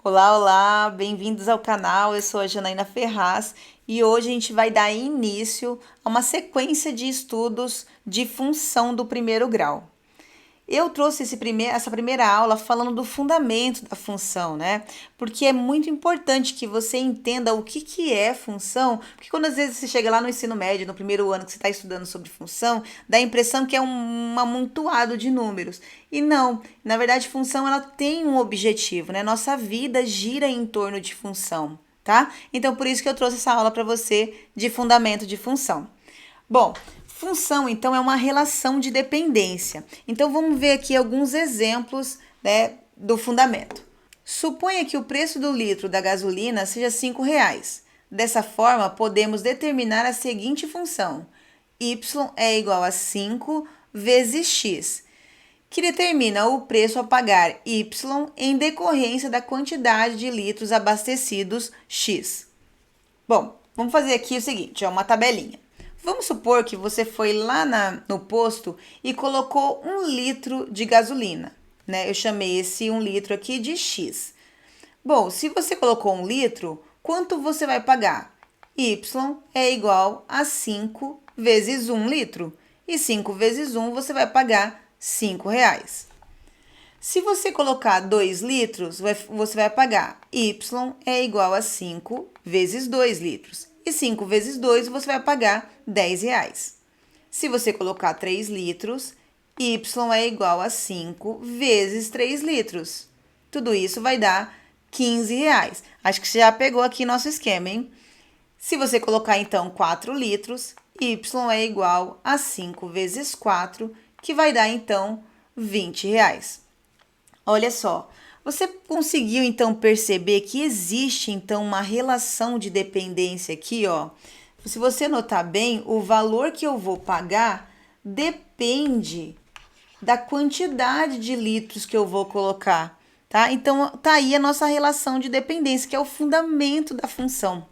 Olá, olá, bem-vindos ao canal. Eu sou a Janaína Ferraz e hoje a gente vai dar início a uma sequência de estudos de função do primeiro grau. Eu trouxe essa primeira aula falando do fundamento da função, né? Porque é muito importante que você entenda o que é função, porque quando às vezes você chega lá no ensino médio, no primeiro ano que você está estudando sobre função, dá a impressão que é um amontoado de números. E não, na verdade, função ela tem um objetivo, né? Nossa vida gira em torno de função, tá? Então, por isso que eu trouxe essa aula para você de fundamento de função. Bom, função então é uma relação de dependência. Então vamos ver aqui alguns exemplos, né, do fundamento. Suponha que o preço do litro da gasolina seja R$ 5. Dessa forma, podemos determinar a seguinte função: y é igual a 5 vezes x, que determina o preço a pagar y em decorrência da quantidade de litros abastecidos x. Bom, vamos fazer aqui o seguinte, uma tabelinha. Vamos supor que você foi lá no posto e colocou 1 litro de gasolina, né? Eu chamei esse 1 litro aqui de X. Bom, se você colocou 1 litro, quanto você vai pagar? Y é igual a 5 vezes 1 litro. E 5 vezes 1 você vai pagar R$ 5. Se você colocar 2 litros, você vai pagar Y é igual a 5 vezes 2 litros. E 5 vezes 2 você vai pagar R$ 10. Se você colocar 3 litros, Y é igual a 5 vezes 3 litros. Tudo isso vai dar R$ 15. Acho que você já pegou aqui nosso esquema, hein? Se você colocar então 4 litros, Y é igual a 5 vezes 4, que vai dar então R$ 20. Olha só, você conseguiu então perceber que existe então uma relação de dependência aqui, ó? Se você notar bem, o valor que eu vou pagar depende da quantidade de litros que eu vou colocar, tá? Então tá aí a nossa relação de dependência, que é o fundamento da função.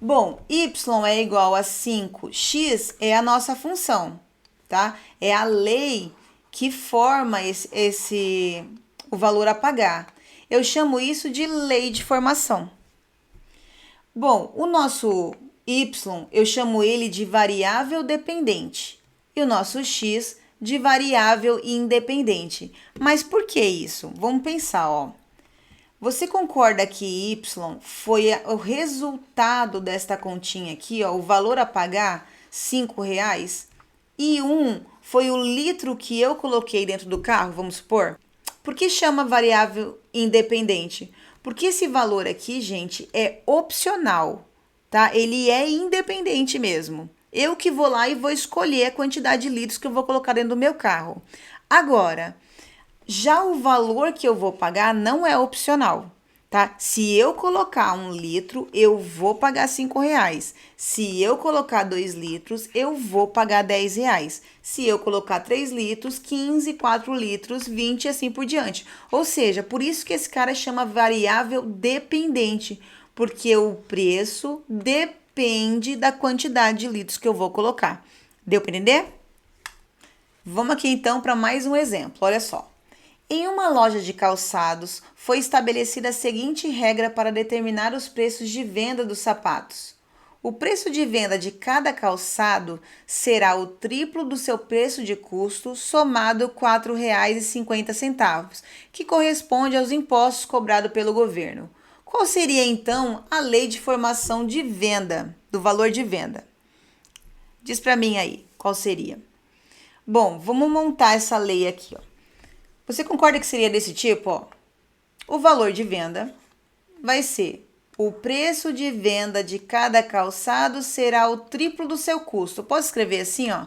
Bom, y é igual a 5, x é a nossa função, tá? É a lei que forma o valor a pagar. Eu chamo isso de lei de formação. Bom, o nosso y, eu chamo ele de variável dependente e o nosso x de variável independente. Mas por que isso? Vamos pensar, ó. Você concorda que y foi o resultado desta continha aqui, ó, o valor a pagar, R$ 5, e 1 foi o litro que eu coloquei dentro do carro, vamos supor? Por que chama variável independente? Porque esse valor aqui, gente, é opcional, tá? Ele é independente mesmo. Eu que vou lá e vou escolher a quantidade de litros que eu vou colocar dentro do meu carro. Agora, já o valor que eu vou pagar não é opcional, tá? Se eu colocar 1 litro, eu vou pagar R$ 5. Se eu colocar 2 litros, eu vou pagar R$ 10. Se eu colocar 3 litros, 15, 4 litros, 20 e assim por diante. Ou seja, por isso que esse cara chama variável dependente, porque o preço depende da quantidade de litros que eu vou colocar. Deu para entender? Vamos aqui então para mais um exemplo, olha só. Em uma loja de calçados, foi estabelecida a seguinte regra para determinar os preços de venda dos sapatos. O preço de venda de cada calçado será o triplo do seu preço de custo, somado R$ 4,50, que corresponde aos impostos cobrados pelo governo. Qual seria então a lei de formação de venda, do valor de venda? Diz para mim aí, qual seria? Bom, vamos montar essa lei aqui, ó. Você concorda que seria desse tipo, ó? O valor de venda vai ser o preço de venda de cada calçado será o triplo do seu custo. Posso escrever assim, ó?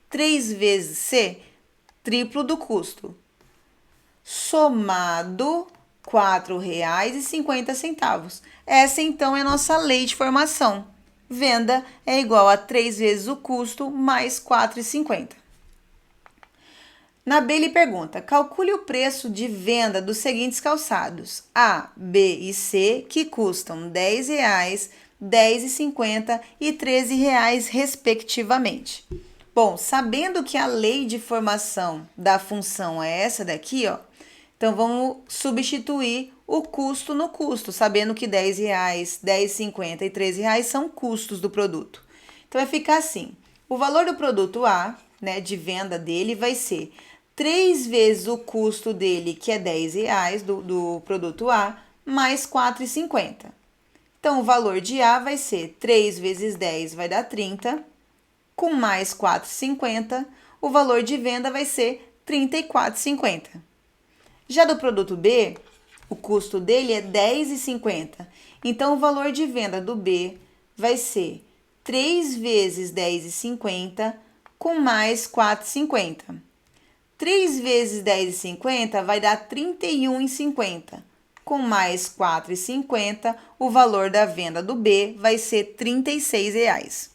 3 vezes C, triplo do custo, somado R$ 4,50. Essa então é a nossa lei de formação. Venda é igual a 3 vezes o custo mais R$ 4,50. Na B, ele pergunta: calcule o preço de venda dos seguintes calçados: A, B e C, que custam R$ 10, R$ 10,50 e R$ 13, respectivamente. Bom, sabendo que a lei de formação da função é essa daqui, ó, Então, vamos substituir o custo no custo, sabendo que R$ 10, R$ 10,50 e R$ 13 são custos do produto. Então, vai ficar assim, o valor do produto A, né, de venda dele, vai ser 3 vezes o custo dele, que é R$ 10 do produto A, mais R$ 4,50. Então, o valor de A vai ser 3 vezes 10 vai dar 30, com mais 4,50, o valor de venda vai ser R$ 34,50. Já do produto B, o custo dele é R$ 10,50. Então, o valor de venda do B vai ser 3 vezes 10,50 com mais 4,50. 3 vezes 10,50 vai dar R$ 31,50. Com mais R$ 4,50, o valor da venda do B vai ser R$ 36.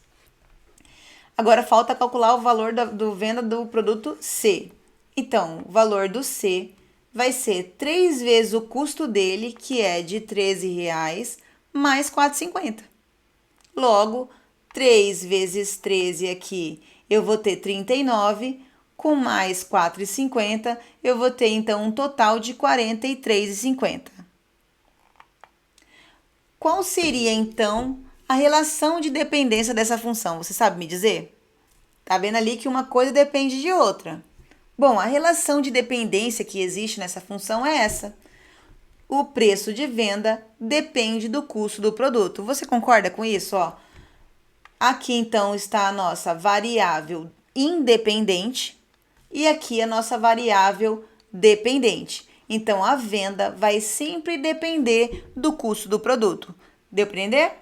Agora, falta calcular o valor da venda do produto C. Então, o valor do C vai ser 3 vezes o custo dele, que é de R$ 13, mais R$ 4,50. Logo, 3 vezes 13 aqui, eu vou ter 39, com mais R$ 4,50, eu vou ter, então, um total de R$ 43,50. Qual seria, então, a relação de dependência dessa função? Você sabe me dizer? Tá vendo ali que uma coisa depende de outra. Bom, a relação de dependência que existe nessa função é essa. O preço de venda depende do custo do produto. Você concorda com isso? Ó, aqui, então, está a nossa variável independente e aqui a nossa variável dependente. Então, a venda vai sempre depender do custo do produto. Deu para entender?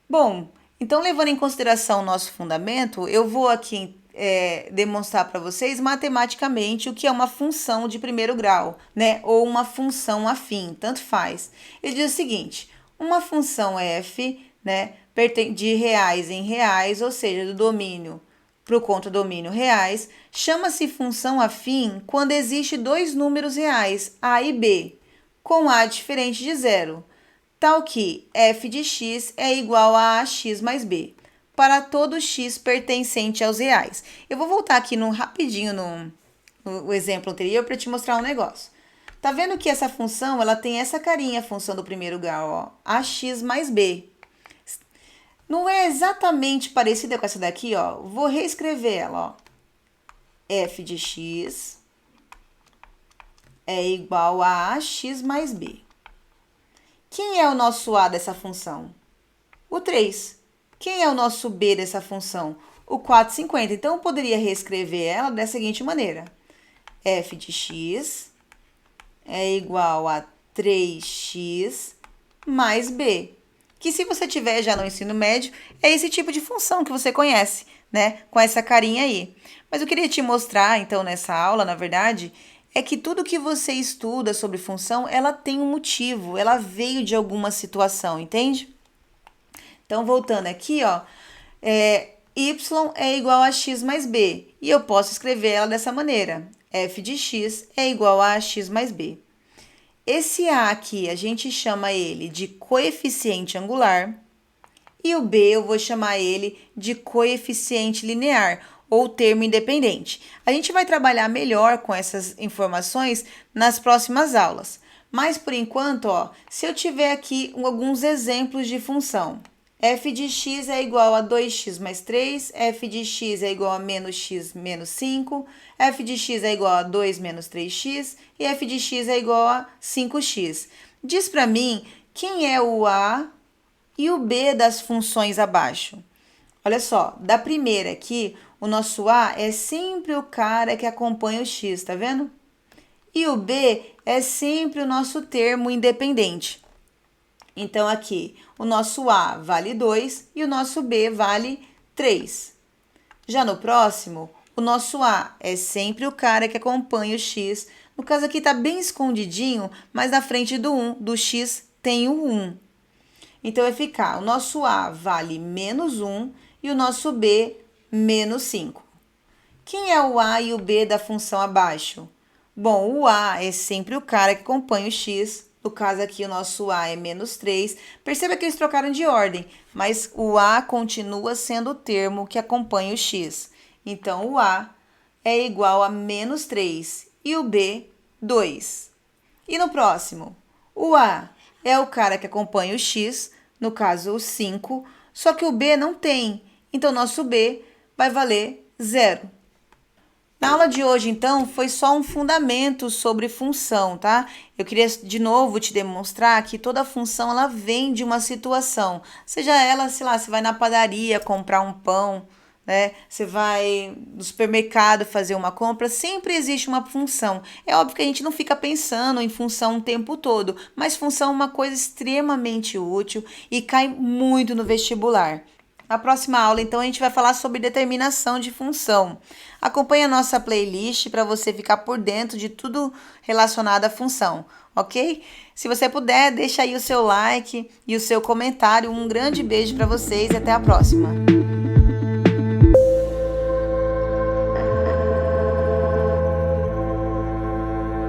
Bom, então, levando em consideração o nosso fundamento, eu vou aqui demonstrar para vocês matematicamente o que é uma função de primeiro grau, né? Ou uma função afim, tanto faz. Ele diz o seguinte, uma função f, né, de reais em reais, ou seja, do domínio para o contradomínio reais, chama-se função afim quando existe dois números reais, a e b, com a diferente de zero, tal que f de x é igual a ax mais b, para todo x pertencente aos reais. Eu vou voltar aqui rapidinho no exemplo anterior para te mostrar um negócio. Tá vendo que essa função, ela tem essa carinha, a função do primeiro grau, ó, ax mais b. Não é exatamente parecida com essa daqui, ó. Vou reescrever ela, ó. F de x é igual a ax mais b. Quem é o nosso a dessa função? O 3. Quem é o nosso b dessa função? O 4,50. Então, eu poderia reescrever ela da seguinte maneira. F de x é igual a 3x mais b. Que se você tiver já no ensino médio, é esse tipo de função que você conhece, né? Com essa carinha aí. Mas eu queria te mostrar, então, nessa aula, na verdade, é que tudo que você estuda sobre função, ela tem um motivo, ela veio de alguma situação, entende? Então, voltando aqui, ó, y é igual a x mais b. E eu posso escrever ela dessa maneira. F de x é igual a x mais b. Esse a aqui, a gente chama ele de coeficiente angular. E o b, eu vou chamar ele de coeficiente linear, ou termo independente. A gente vai trabalhar melhor com essas informações nas próximas aulas. Mas, por enquanto, ó, se eu tiver aqui alguns exemplos de função. F de x é igual a 2x mais 3, f de x é igual a menos x menos 5, f de x é igual a 2 menos 3x e f de x é igual a 5x. Diz para mim quem é o a e o b das funções abaixo. Olha só, da primeira aqui, o nosso a é sempre o cara que acompanha o x, tá vendo? E o b é sempre o nosso termo independente. Então, aqui, o nosso A vale 2 e o nosso B vale 3. Já no próximo, o nosso A é sempre o cara que acompanha o X. No caso aqui está bem escondidinho, mas na frente do X tem o 1. Então, vai ficar, o nosso A vale menos 1 e o nosso B menos 5. Quem é o A e o B da função abaixo? Bom, o A é sempre o cara que acompanha o X. No caso aqui, o nosso A é menos 3. Perceba que eles trocaram de ordem, mas o A continua sendo o termo que acompanha o X. Então, o A é igual a menos 3 e o B 2. E no próximo? O A é o cara que acompanha o X, no caso o 5, só que o B não tem, então nosso B vai valer 0. Na aula de hoje, então, foi só um fundamento sobre função, tá? Eu queria de novo te demonstrar que toda função ela vem de uma situação. Seja ela, sei lá, você vai na padaria comprar um pão, né? Você vai no supermercado fazer uma compra, sempre existe uma função. É óbvio que a gente não fica pensando em função o tempo todo, mas função é uma coisa extremamente útil e cai muito no vestibular. Na próxima aula, então, a gente vai falar sobre determinação de função. Acompanhe a nossa playlist para você ficar por dentro de tudo relacionado à função, ok? Se você puder, deixa aí o seu like e o seu comentário. Um grande beijo para vocês e até a próxima!